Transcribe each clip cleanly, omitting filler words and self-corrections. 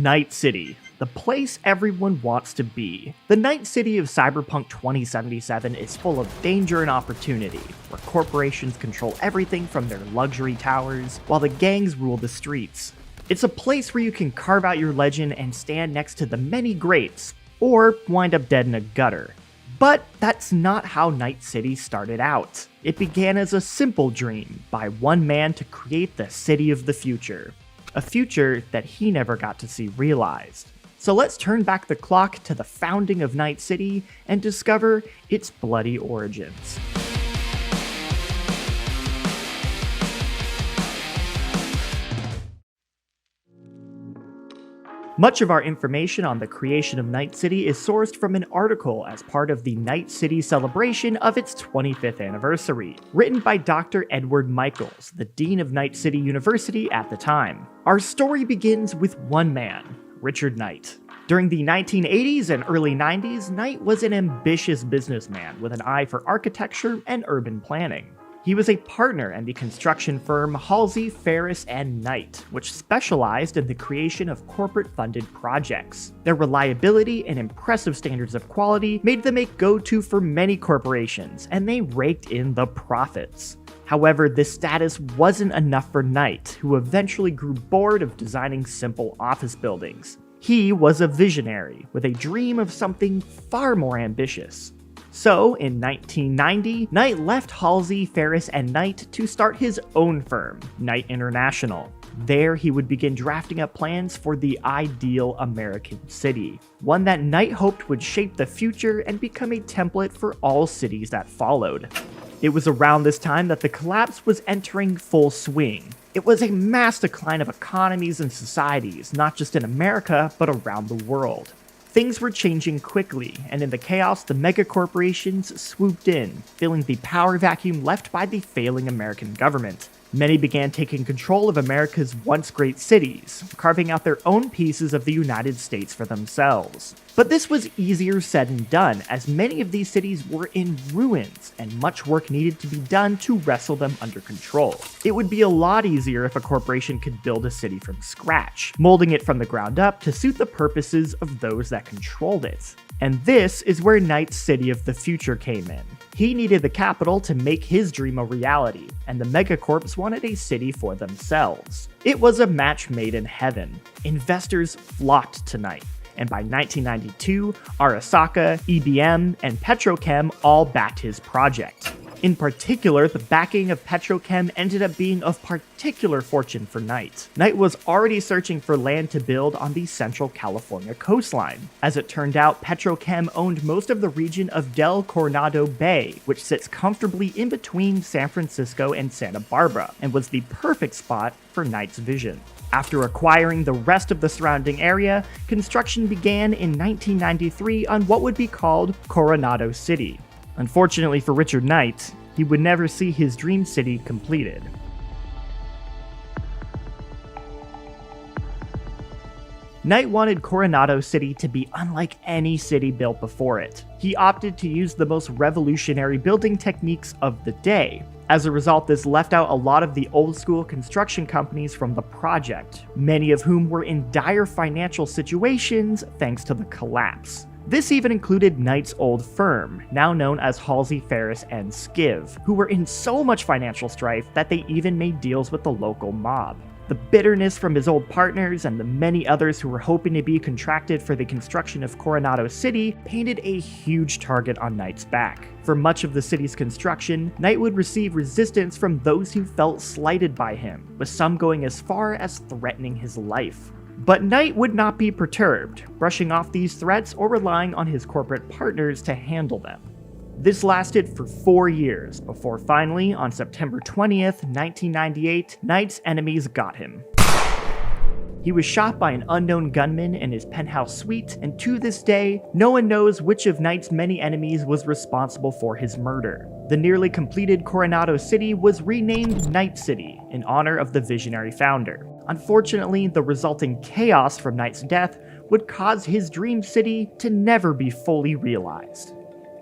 Night City, the place everyone wants to be. The Night City of Cyberpunk 2077 is full of danger and opportunity, where corporations control everything from their luxury towers, while the gangs rule the streets. It's a place where you can carve out your legend and stand next to the many greats, or wind up dead in a gutter. But that's not how Night City started out. It began as a simple dream by one man to create the city of the future. A future that he never got to see realized. So let's turn back the clock to the founding of Night City and discover its bloody origins. Much of our information on the creation of Night City is sourced from an article as part of the Night City celebration of its 25th anniversary, written by Dr. Edward Michaels, the Dean of Night City University at the time. Our story begins with one man, Richard Knight. During the 1980s and early 90s, Knight was an ambitious businessman with an eye for architecture and urban planning. He was a partner in the construction firm Halsey, Ferris & Knight, which specialized in the creation of corporate-funded projects. Their reliability and impressive standards of quality made them a go-to for many corporations, and they raked in the profits. However, this status wasn't enough for Knight, who eventually grew bored of designing simple office buildings. He was a visionary, with a dream of something far more ambitious. So, in 1990, Knight left Halsey, Ferris & Knight to start his own firm, Knight International. There, he would begin drafting up plans for the ideal American city, one that Knight hoped would shape the future and become a template for all cities that followed. It was around this time that the collapse was entering full swing. It was a mass decline of economies and societies, not just in America, but around the world. Things were changing quickly, and in the chaos, the megacorporations swooped in, filling the power vacuum left by the failing American government. Many began taking control of America's once great cities, carving out their own pieces of the United States for themselves. But this was easier said than done, as many of these cities were in ruins, and much work needed to be done to wrestle them under control. It would be a lot easier if a corporation could build a city from scratch, molding it from the ground up to suit the purposes of those that controlled it. And this is where Knight's City of the Future came in. He needed the capital to make his dream a reality, and the megacorps wanted a city for themselves. It was a match made in heaven. Investors flocked to Knight, and by 1992, Arasaka, EBM, and Petrochem all backed his project. In particular, the backing of Petrochem ended up being of particular fortune for Knight. Knight was already searching for land to build on the Central California coastline. As it turned out, Petrochem owned most of the region of Del Coronado Bay, which sits comfortably in between San Francisco and Santa Barbara, and was the perfect spot for Knight's vision. After acquiring the rest of the surrounding area, construction began in 1993 on what would be called Coronado City. Unfortunately for Richard Knight, he would never see his dream city completed. Knight wanted Coronado City to be unlike any city built before it. He opted to use the most revolutionary building techniques of the day. As a result, this left out a lot of the old-school construction companies from the project, many of whom were in dire financial situations thanks to the collapse. This even included Knight's old firm, now known as Halsey, Ferris & Skiv, who were in so much financial strife that they even made deals with the local mob. The bitterness from his old partners and the many others who were hoping to be contracted for the construction of Coronado City painted a huge target on Knight's back. For much of the city's construction, Knight would receive resistance from those who felt slighted by him, with some going as far as threatening his life. But Knight would not be perturbed, brushing off these threats or relying on his corporate partners to handle them. This lasted for 4 years, before finally, on September 20th, 1998, Knight's enemies got him. He was shot by an unknown gunman in his penthouse suite, and to this day, no one knows which of Knight's many enemies was responsible for his murder. The nearly completed Coronado City was renamed Night City in honor of the visionary founder. Unfortunately, the resulting chaos from Knight's death would cause his dream city to never be fully realized.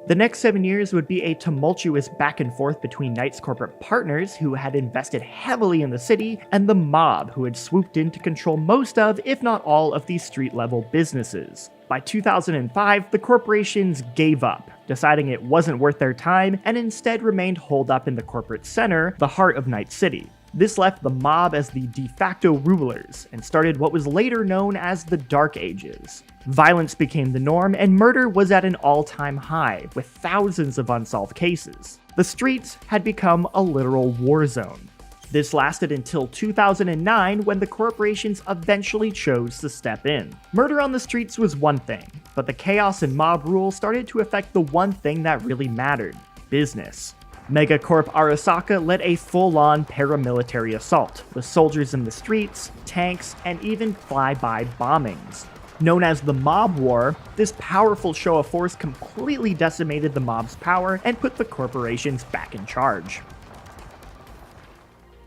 The next 7 years would be a tumultuous back and forth between Knight's corporate partners, who had invested heavily in the city, and the mob, who had swooped in to control most of, if not all, of these street-level businesses. By 2005, the corporations gave up, deciding it wasn't worth their time, and instead remained holed up in the corporate center, the heart of Night City. This left the mob as the de facto rulers, and started what was later known as the Dark Ages. Violence became the norm, and murder was at an all-time high, with thousands of unsolved cases. The streets had become a literal war zone. This lasted until 2009, when the corporations eventually chose to step in. Murder on the streets was one thing, but the chaos and mob rule started to affect the one thing that really mattered: business. Megacorp Arasaka led a full-on paramilitary assault, with soldiers in the streets, tanks, and even fly-by bombings. Known as the Mob War, this powerful show of force completely decimated the mob's power and put the corporations back in charge.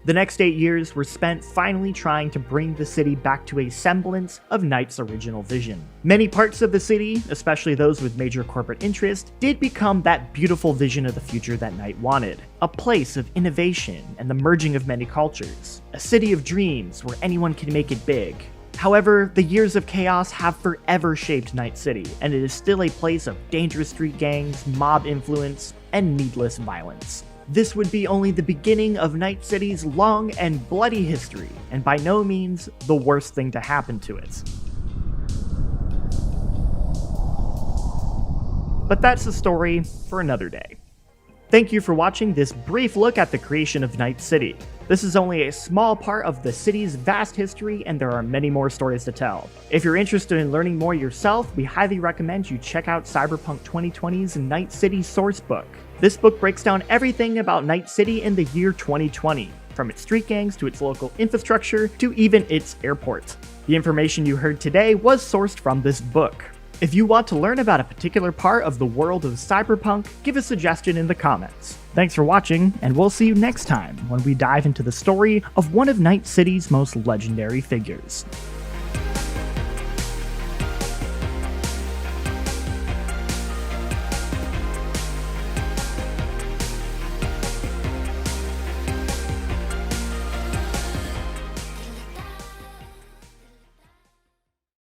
The next 8 years were spent finally trying to bring the city back to a semblance of Knight's original vision. Many parts of the city, especially those with major corporate interest, did become that beautiful vision of the future that Knight wanted. A place of innovation and the merging of many cultures. A city of dreams where anyone can make it big. However, the years of chaos have forever shaped Night City, and it is still a place of dangerous street gangs, mob influence, and needless violence. This would be only the beginning of Night City's long and bloody history, and by no means the worst thing to happen to it. But that's a story for another day. Thank you for watching this brief look at the creation of Night City. This is only a small part of the city's vast history, and there are many more stories to tell. If you're interested in learning more yourself, we highly recommend you check out Cyberpunk 2020's Night City Sourcebook. This book breaks down everything about Night City in the year 2020, from its street gangs to its local infrastructure to even its airport. The information you heard today was sourced from this book. If you want to learn about a particular part of the world of Cyberpunk, give a suggestion in the comments. Thanks for watching, and we'll see you next time when we dive into the story of one of Night City's most legendary figures.